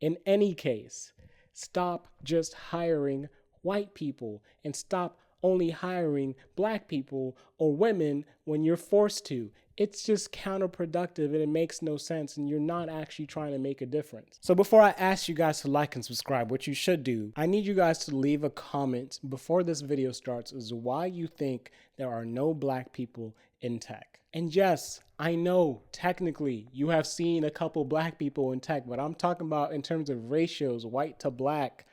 In any case, stop just hiring white people and stop only hiring black people or women when you're forced to. It's just counterproductive and it makes no sense, and you're not actually trying to make a difference. So before I ask you guys to like and subscribe, what you should do, I need you guys to leave a comment before this video starts as to why you think there are no black people in tech. And yes, I know technically you have seen a couple black people in tech, but I'm talking about in terms of ratios, white to black,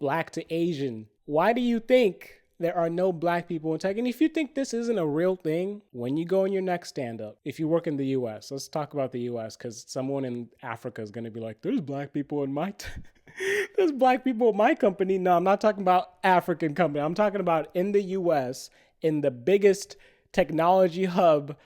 black to Asian. Why do you think there are no black people in tech? And if you think this isn't a real thing, when you go in your next stand-up, if you work in the US, let's talk about the US, because someone in Africa is going to be like, there's black people in my there's black people in my company. No, I'm not talking about African company. I'm talking about in the US, in the biggest technology hub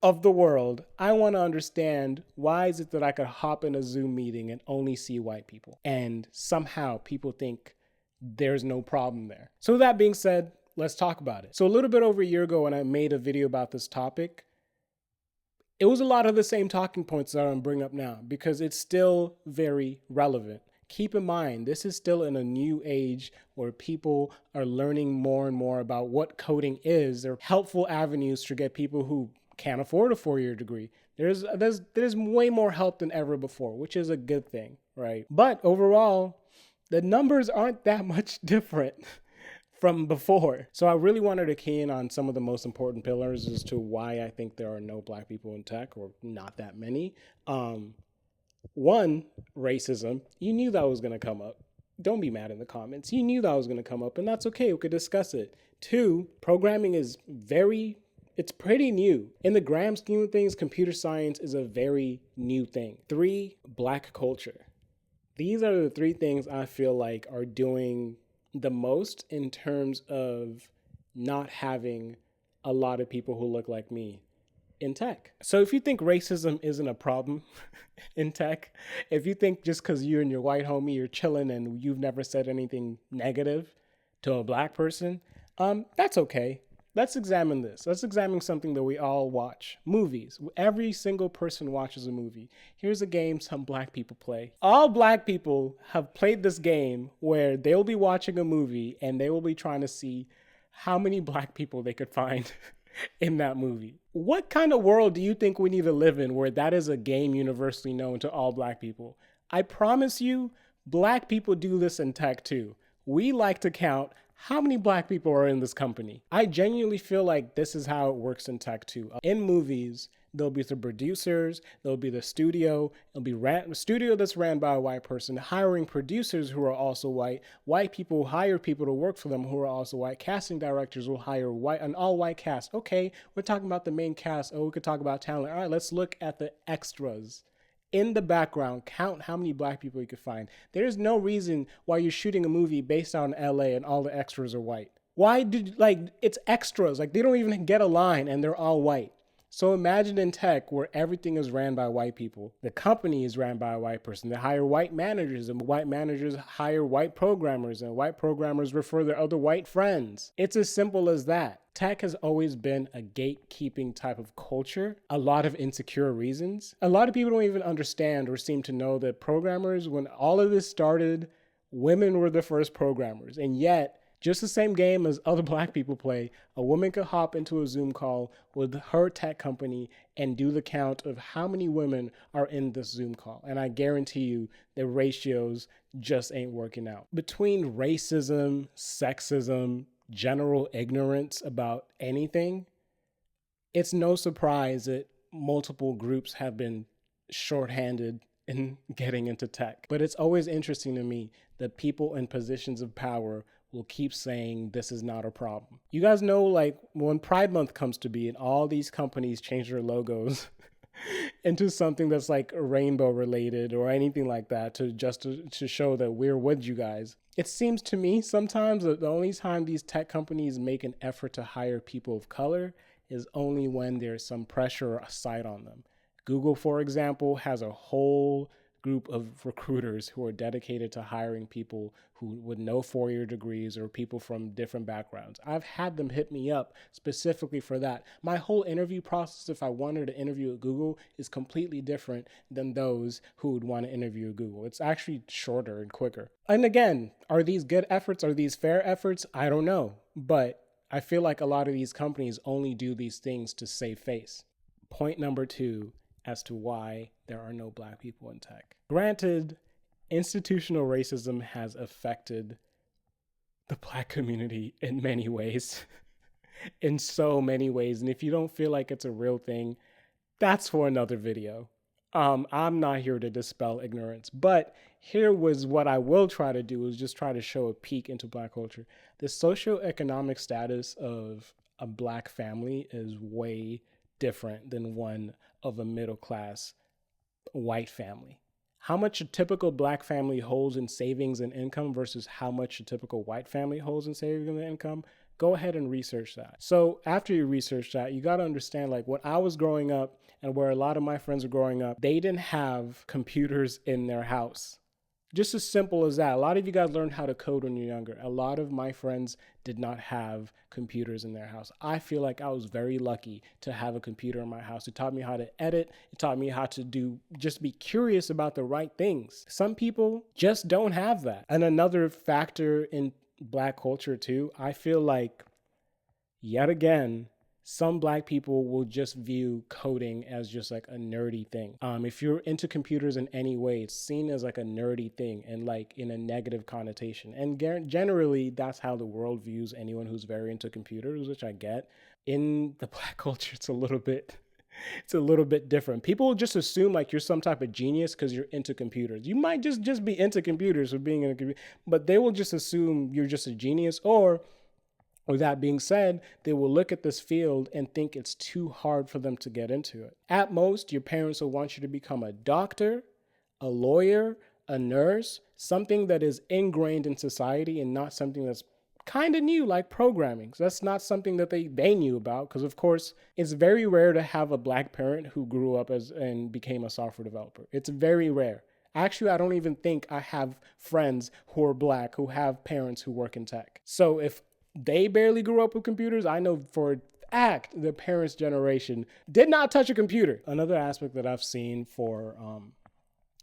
of the world. I want to understand, why is it that I could hop in a Zoom meeting and only see white people, and somehow people think there's no problem there? So with that being said, let's talk about it. So a little bit over a year ago when I made a video about this topic, it was a lot of the same talking points that I'm going to bring up now because it's still very relevant. Keep in mind, this is still in a new age where people are learning more and more about what coding is. There are helpful avenues to get people who can't afford a 4-year degree. There's way more help than ever before, which is a good thing, right? But overall, the numbers aren't that much different from before. So I really wanted to key in on some of the most important pillars as to why I think there are no black people in tech, or not that many. One, racism. You knew that was going to come up. Don't be mad in the comments. You knew that was going to come up, and that's okay. We could discuss it. Two, programming is it's pretty new. In the grand scheme of things, computer science is a very new thing. Three, black culture. These are the three things I feel like are doing the most in terms of not having a lot of people who look like me in tech. So if you think racism isn't a problem in tech, if you think just because you and your white homie, you're chilling and you've never said anything negative to a black person, that's okay. Let's examine this. Let's examine something that we all watch. Movies. Every single person watches a movie. Here's a game some black people play. All black people have played this game where they'll be watching a movie and they will be trying to see how many black people they could find in that movie. What kind of world do you think we need to live in where that is a game universally known to all black people? I promise you, black people do this in tech too. We like to count how many black people are in this company. I genuinely feel like this is how it works in tech too. In movies, there'll be the producers, there'll be the studio, it'll be a studio that's ran by a white person, hiring producers who are also white. White people hire people to work for them who are also white. Casting directors will hire an all-white cast. Okay, we're talking about the main cast. Oh, we could talk about talent. All right, let's look at the extras. In the background, count how many black people you could find. There's no reason why you're shooting a movie based on LA and all the extras are white. Why it's extras. Like, they don't even get a line and they're all white. So imagine in tech where everything is ran by white people. The company is ran by a white person. They hire white managers, and white managers hire white programmers, and white programmers refer their other white friends. It's as simple as that. Tech has always been a gatekeeping type of culture, a lot of insecure reasons. A lot of people don't even understand or seem to know that programmers, when all of this started, women were the first programmers. And yet, just the same game as other black people play, a woman could hop into a Zoom call with her tech company and do the count of how many women are in this Zoom call. And I guarantee you the ratios just ain't working out. Between racism, sexism, general ignorance about anything, it's no surprise that multiple groups have been shorthanded in getting into tech. But it's always interesting to me that people in positions of power will keep saying this is not a problem. You guys know, like, when Pride Month comes to be and all these companies change their logos into something that's like rainbow related or anything like that to show that we're with you guys. It seems to me sometimes that the only time these tech companies make an effort to hire people of color is only when there's some pressure or a sight on them. Google, for example, has a whole group of recruiters who are dedicated to hiring people who with no 4-year degrees or people from different backgrounds. I've had them hit me up specifically for that. My whole interview process, if I wanted to interview at Google, is completely different than those who would want to interview at Google. It's actually shorter and quicker. And again, are these good efforts? Are these fair efforts? I don't know. But I feel like a lot of these companies only do these things to save face. Point number 2 as to why there are no Black people in tech. Granted, institutional racism has affected the Black community in many ways, in so many ways. And if you don't feel like it's a real thing, that's for another video. I'm not here to dispel ignorance, but here was what I will try to do is just try to show a peek into Black culture. The socioeconomic status of a Black family is way different than one of a middle-class white family. How much a typical Black family holds in savings and income versus how much a typical white family holds in savings and income, go ahead and research that. So after you research that, you got to understand, like, when I was growing up and where a lot of my friends were growing up, they didn't have computers in their house. Just as simple as that. A lot of you guys learned how to code when you're younger. A lot of my friends did not have computers in their house. I feel like I was very lucky to have a computer in my house. It taught me how to edit. It taught me how to just be curious about the right things. Some people just don't have that. And another factor in Black culture too, I feel like, yet again, some Black people will just view coding as just like a nerdy thing. If you're into computers in any way, it's seen as like a nerdy thing and like in a negative connotation. And generally, that's how the world views anyone who's very into computers, which I get. In the Black culture, it's a little bit different. People just assume like you're some type of genius because you're into computers. You might just be into computers for being in a computer, but they will just assume you're just a genius. Or with that being said, they will look at this field and think it's too hard for them to get into it. At most, your parents will want you to become a doctor, a lawyer, a nurse, something that is ingrained in society and not something that's kind of new, like programming. So that's not something that they knew about, because of course, it's very rare to have a Black parent who grew up and became a software developer. It's very rare. Actually, I don't even think I have friends who are Black who have parents who work in tech. So if they barely grew up with computers, I know for a fact the parents' generation did not touch a computer. Another aspect that I've seen for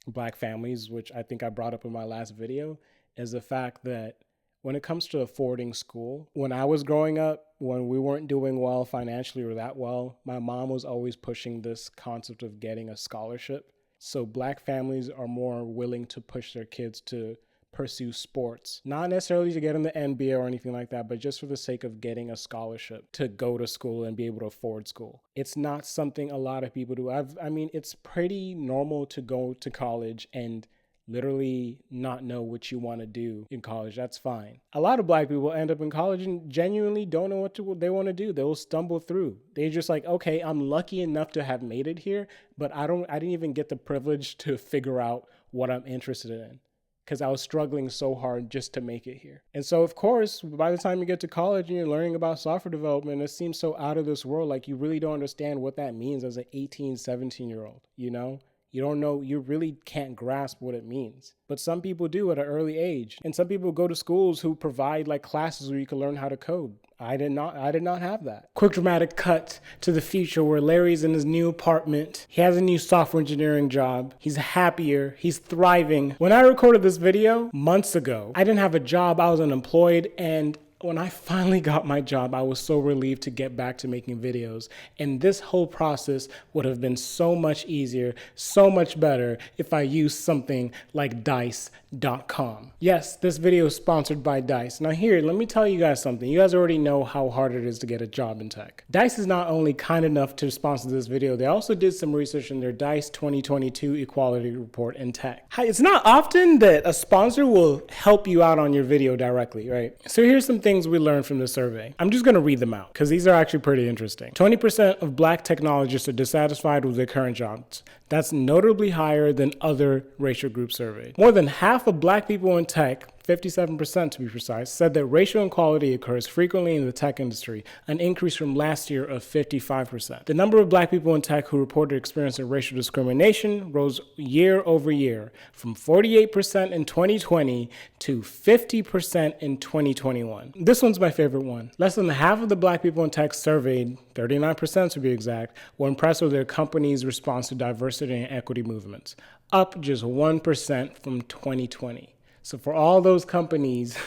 Black families, which I think I brought up in my last video, is the fact that when it comes to affording school, when I was growing up, when we weren't doing well financially or that well, my mom was always pushing this concept of getting a scholarship. So Black families are more willing to push their kids to pursue sports, not necessarily to get in the NBA or anything like that, but just for the sake of getting a scholarship to go to school and be able to afford school. It's not something a lot of people do. I mean, it's pretty normal to go to college and literally not know what you want to do in college. That's fine. A lot of Black people end up in college and genuinely don't know what they want to do. They will stumble through. They're just like, okay, I'm lucky enough to have made it here, but I didn't even get the privilege to figure out what I'm interested in, because I was struggling so hard just to make it here. And so, of course, by the time you get to college and you're learning about software development, it seems so out of this world. Like, you really don't understand what that means as an 18, 17-year-old, you know? You don't know, you really can't grasp what it means. But some people do at an early age. And some people go to schools who provide like classes where you can learn how to code. I did not have that. Quick dramatic cut to the future where Larry's in his new apartment. He has a new software engineering job. He's happier. He's thriving. When I recorded this video months ago, I didn't have a job. I was unemployed, and when I finally got my job, I was so relieved to get back to making videos. And this whole process would have been so much easier, so much better if I used something like dice.com. Yes, this video is sponsored by Dice. Now here, let me tell you guys something. You guys already know how hard it is to get a job in tech. Dice is not only kind enough to sponsor this video, they also did some research in their Dice 2022 Equality Report in tech. It's not often that a sponsor will help you out on your video directly, right? So here's some things we learned from the survey. I'm just going to read them out because these are actually pretty interesting. 20% of Black technologists are dissatisfied with their current jobs. That's notably higher than other racial groups surveyed. More than half of Black people in tech 57% to be precise, said that racial inequality occurs frequently in the tech industry, an increase from last year of 55%. The number of black people in tech who reported experiencing racial discrimination rose year over year, from 48% in 2020 to 50% in 2021. This one's my favorite one. Less than half of the black people in tech surveyed, 39% to be exact, were impressed with their company's response to diversity and equity movements, up just 1% from 2020. So for all those companies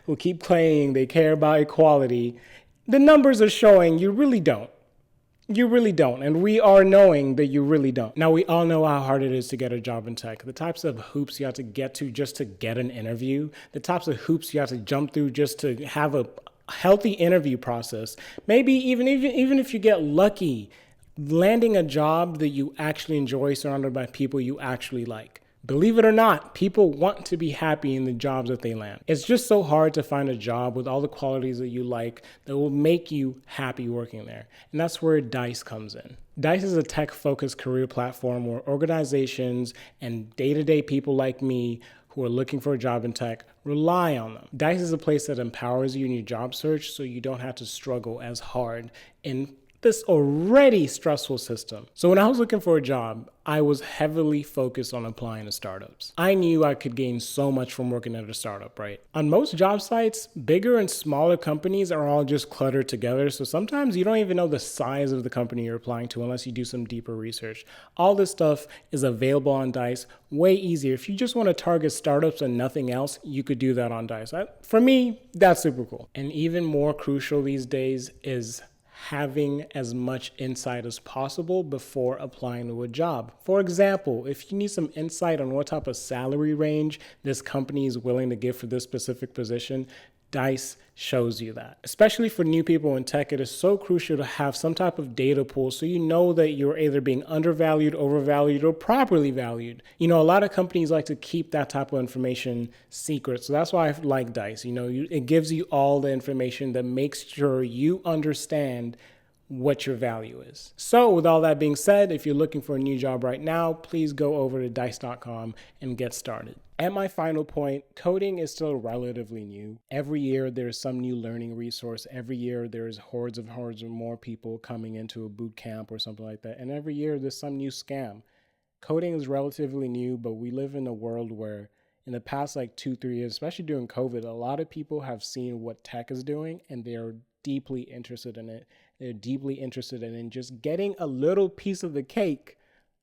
who keep claiming they care about equality, the numbers are showing you really don't. You really don't. And we are knowing that you really don't. Now, we all know how hard it is to get a job in tech. The types of hoops you have to get to just to get an interview, the types of hoops you have to jump through just to have a healthy interview process. Maybe even if you get lucky, landing a job that you actually enjoy surrounded by people you actually like. Believe it or not, people want to be happy in the jobs that they land. It's just so hard to find a job with all the qualities that you like that will make you happy working there. And that's where Dice comes in. Dice is a tech-focused career platform where organizations and day-to-day people like me who are looking for a job in tech rely on them. Dice is a place that empowers you in your job search so you don't have to struggle as hard in this already stressful system. So when I was looking for a job, I was heavily focused on applying to startups. I knew I could gain so much from working at a startup, right? On most job sites, bigger and smaller companies are all just cluttered together. So sometimes you don't even know the size of the company you're applying to unless you do some deeper research. All this stuff is available on Dice, way easier. If you just want to target startups and nothing else, you could do that on Dice. For me, that's super cool. And even more crucial these days is having as much insight as possible before applying to a job. For example, if you need some insight on what type of salary range this company is willing to give for this specific position, Dice shows you that. Especially for new people in tech, it is so crucial to have some type of data pool so you know that you're either being undervalued, overvalued, or properly valued. You know, a lot of companies like to keep that type of information secret. So that's why I like Dice. You know, it gives you all the information that makes sure you understand what your value is. So with all that being said, if you're looking for a new job right now, please go over to dice.com and get started. At my final point, coding is still relatively new. Every year there's some new learning resource. Every year there's hordes of more people coming into a boot camp or something like that. And every year there's some new scam. Coding is relatively new, but we live in a world where in the past 2-3 years, especially during COVID, a lot of people have seen what tech is doing and they're deeply interested in it. They're deeply interested in just getting a little piece of the cake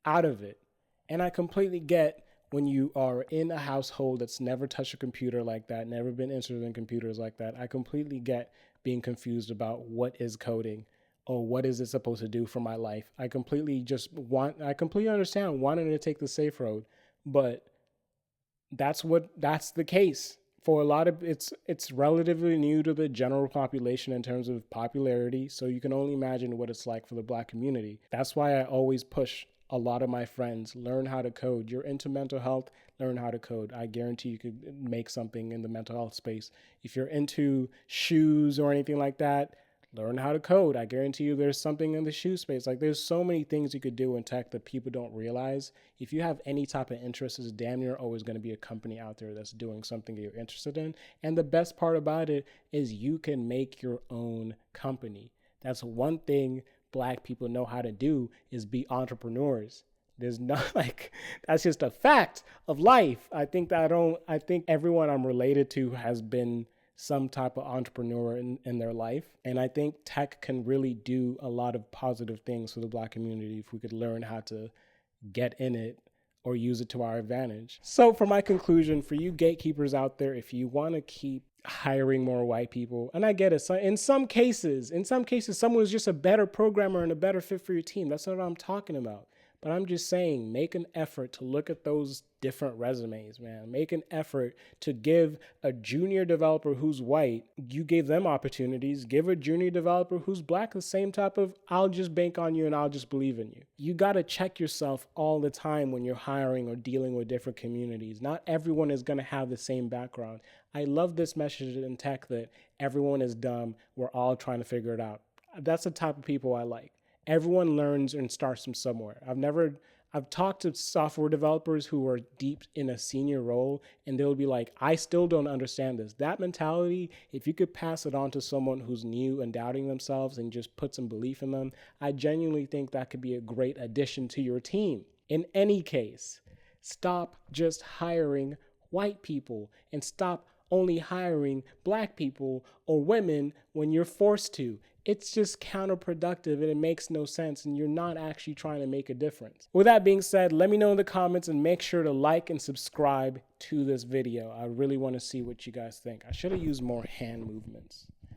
out of it. And I completely get when you are in a household that's never touched a computer like that, never been interested in computers like that. I completely get being confused about what is coding or what is it supposed to do for my life. I completely understand wanting to take the safe road, but that's the case. For a lot of it's relatively new to the general population in terms of popularity, so you can only imagine what it's like for the Black community. That's why I always push a lot of my friends, learn how to code. You're into mental health, learn how to code. I guarantee you could make something in the mental health space. If you're into shoes or anything like that, learn how to code. I guarantee you there's something in the shoe space. There's so many things you could do in tech that people don't realize. If you have any type of interest, there's damn near always going to be a company out there that's doing something you're interested in. And the best part about it is you can make your own company. That's one thing Black people know how to do, is be entrepreneurs. There's not that's just a fact of life. I think everyone I'm related to has been some type of entrepreneur in their life. And I think tech can really do a lot of positive things for the Black community if we could learn how to get in it or use it to our advantage. So for my conclusion, for you gatekeepers out there, if you want to keep hiring more white people, and I get it, so in some cases, someone is just a better programmer and a better fit for your team. That's not what I'm talking about. But I'm just saying, make an effort to look at those different resumes, man. Make an effort to give a junior developer who's white, you gave them opportunities. Give a junior developer who's Black the same type of, I'll just bank on you and I'll just believe in you. You got to check yourself all the time when you're hiring or dealing with different communities. Not everyone is going to have the same background. I love this message in tech that everyone is dumb. We're all trying to figure it out. That's the type of people I like. Everyone learns and starts from somewhere. I've talked to software developers who are deep in a senior role, and they'll be like, I still don't understand this. That mentality, if you could pass it on to someone who's new and doubting themselves and just put some belief in them, I genuinely think that could be a great addition to your team. In any case, stop just hiring white people and stop only hiring black people or women when you're forced to. It's just counterproductive and it makes no sense, and you're not actually trying to make a difference. With that being said, let me know in the comments and make sure to like and subscribe to this video. I really want to see what you guys think. I should have used more hand movements.